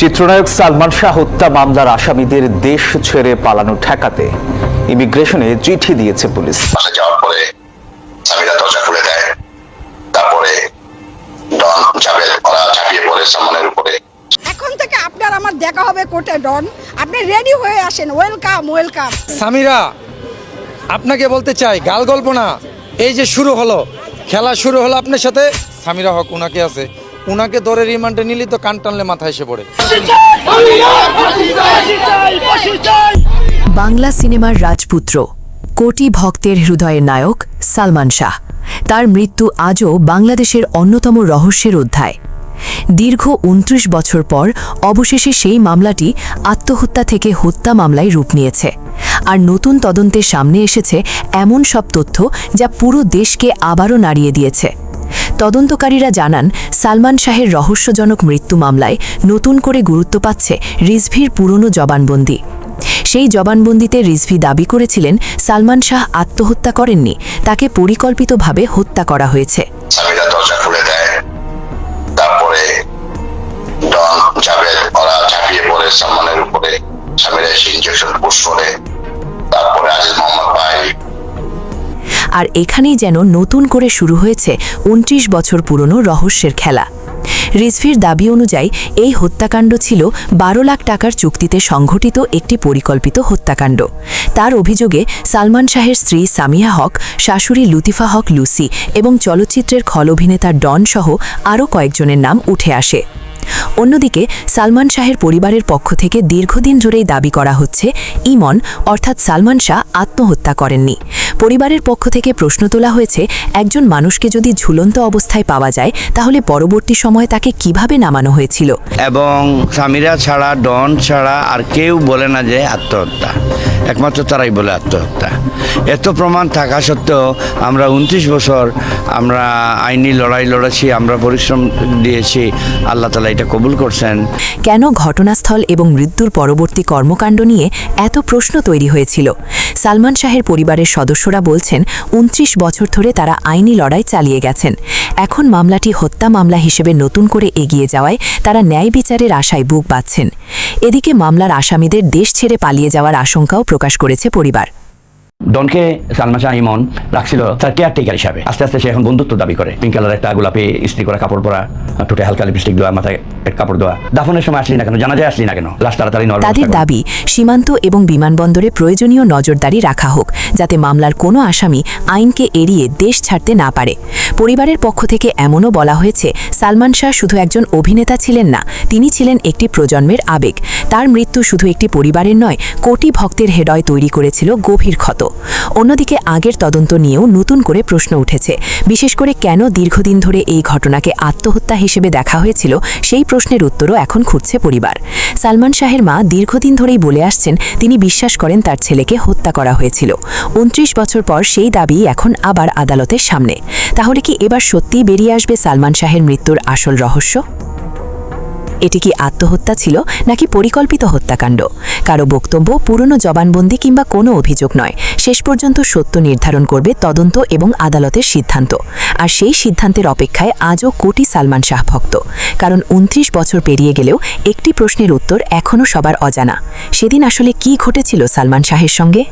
চিত্রনায়ক সালমান শাহ হত্যা মামলার আসামিদের দেশ ছেড়ে পালানো ঠেকাতে ইমিগ্রেশনে চিঠি দিয়েছে পুলিশ। বাসা যাওয়ার পরে সামিরা দরজা খুলে দেয়, তারপরে ডন জাভেদ ওরা ঝাঁপিয়ে পড়ে সালমানের উপরে। এখন থেকে আপনার আমার দেখা হবে কোর্টে ডন, আপনি রেডি হয়ে আসেন। Welcome welcome. সামিরা, আপনাকে বলতে চাই, গাল গল্প না, এই যে শুরু হলো, খেলা শুরু হলো আপনার সাথে। সামিরা হক উনাকে আছে, উনাকে ধরে রিমান্ডে নিলি তো কান টানলে মাথা এসে পড়ে। বাংলা সিনেমার রাজপুত্র, কোটি ভক্তের হৃদয়ের নায়ক সালমান শাহ, তার মৃত্যু আজও বাংলাদেশের অন্যতম রহস্যের অধ্যায়। দীর্ঘ ২৯ বছর পর অবশেষে সেই মামলাটি আত্মহত্যা থেকে হত্যা মামলায় রূপ নিয়েছে। আর নতুন তদন্তের সামনে এসেছে এমন সব তথ্য যা পুরো দেশকে আবারও নাড়িয়ে দিয়েছে। তদন্তকারীরা জানান, সালমান শাহের রহস্যজনক মৃত্যু মামলায় নতুন করে গুরুত্ব পাচ্ছে রিজভির পুরনো জবানবন্দি। সেই জবানবন্দিতে রিজভি দাবি করেছিলেন সালমান শাহ আত্মহত্যা করেননি, তাকে পরিকল্পিতভাবে হত্যা করা হয়েছে। সামিরা দরজা খুলে দেয়, তারপরে ডন জাভেদ ওরা ঝাঁপিয়ে পড়ে সালমানের উপরে। সামিরা এসে ইনজেকশন পুশ করে, তারপরে আজিজ মোহাম্মদ ভাই। আর এখানেই যেন নতুন করে শুরু হয়েছে ২৯ বছর পুরনো রহস্যের খেলা। রিজভির দাবি অনুযায়ী এই হত্যাকাণ্ড ছিল ১২ লাখ টাকার চুক্তিতে সংঘটিত একটি পরিকল্পিত হত্যাকাণ্ড। তার অভিযোগে সালমান শাহের স্ত্রী সামিয়া হক, শাশুড়ি লুতিফা হক লুসি এবং চলচ্চিত্রের খল অভিনেতা ডন সহ আরও কয়েকজনের নাম উঠে আসে। অন্যদিকে সালমান শাহের পরিবারের পক্ষ থেকে দীর্ঘদিন ধরেই দাবি করা হচ্ছে ইমন অর্থাৎ সালমান শাহ আত্মহত্যা করেননি। পরিবারের পক্ষ থেকে প্রশ্ন তোলা হয়েছে, একজন মানুষকে যদি ঝুলন্ত অবস্থায় পাওয়া যায় তাহলে পরবর্তী সময়ে তাকে কিভাবে নামানো হয়েছিল। এবং সামিরা ছাড়া, ডন ছাড়া আর কেউ বলে না যে আত্মহত্যা, একমাত্র তারাই বলে আত্মহত্যা। এত প্রমাণ থাকা সত্ত্বেও আমরা ২৯ বছর আমরা আইনি লড়াই লড়েছি, আমরা পরিশ্রম দিয়েছি, আল্লাহ তাআলা এটা কবুল করছেন। কেন ঘটনাস্থল এবং মৃত্যুর পরবর্তী কর্মকাণ্ড নিয়ে এত প্রশ্ন তৈরি হয়েছিল? সালমান শাহের পরিবারের সদস্যরা বলছেন, ২৯ বছর ধরে তারা আইনি লড়াই চালিয়ে গেছেন। এখন মামলাটি হত্যা মামলা হিসেবে নতুন করে এগিয়ে যাওয়ায় তারা ন্যায় বিচারের আশায় বুক বাঁধছেন। এদিকে মামলার আসামিদের দেশ ছেড়ে পালিয়ে যাওয়ার আশঙ্কাও প্রকাশ করেছে পরিবার। ডনকে সালমান শাহ ইমন রাখছিল তার কেয়ারটেকার হিসাবে। আস্তে আস্তে সে এখন বন্ধুত্ব দাবি করে। পিঙ্ক কালার একটা গোলাপি ইস্ত্রি করা কাপড় পরা, ঠোঁটে হালকা লিপস্টিক দেওয়া, মাথায় কাপড় দেওয়া। দাফনের সময় আসলি না কেন, জানাজায় আসলি না কেন, লাশ তাড়াতাড়ি নেওয়ার তাদের দাবি, সীমান্ত এবং বিমানবন্দরে প্রয়োজনীয় নজরদারি রাখা হোক, যাতে মামলার কোনো আসামি আইনকে এড়িয়ে দেশ ছাড়তে না পারে। পরিবারের পক্ষ থেকে এমনও বলা হয়েছে, সালমান শাহ শুধু একজন অভিনেতা ছিলেন না, তিনি ছিলেন একটি প্রজন্মের আবেগ। তার মৃত্যু শুধু একটি পরিবারের নয়, কোটি ভক্তের হৃদয় তৈরি করেছিল গভীর ক্ষত। অন্যদিকে আগের তদন্ত নিয়েও নতুন করে প্রশ্ন উঠেছে, বিশেষ করে কেন দীর্ঘদিন ধরে এই ঘটনাকে আত্মহত্যা হিসেবে দেখা হয়েছিল, সেই প্রশ্নের উত্তরও এখন খুঁজছে পরিবার। সালমান শাহের মা দীর্ঘদিন ধরেই বলে আসছেন, তিনি বিশ্বাস করেন তার ছেলেকে হত্যা করা হয়েছিল। ২৯ বছর পর সেই দাবি এখন আবার আদালতের সামনে। তাহলে কি এবার সত্যিই বেরিয়ে আসবে সালমান শাহের মৃত্যুর আসল রহস্য? এটি কি আত্মহত্যা ছিল নাকি পরিকল্পিত হত্যাকাণ্ড? কারো বক্তব্য, পুরনো জবানবন্দি কিংবা কোনো অভিযোগ নয়, শেষ পর্যন্ত সত্য নির্ধারণ করবে তদন্ত এবং আদালতের সিদ্ধান্ত। আর সেই সিদ্ধান্তের অপেক্ষায় আজও কোটি সালমান শাহ ভক্ত। কারণ ২৯ বছর পেরিয়ে গেলেও একটি প্রশ্নের উত্তর এখনও সবার অজানা। সেদিন আসলে কি ঘটেছিল সালমান শাহের সঙ্গে?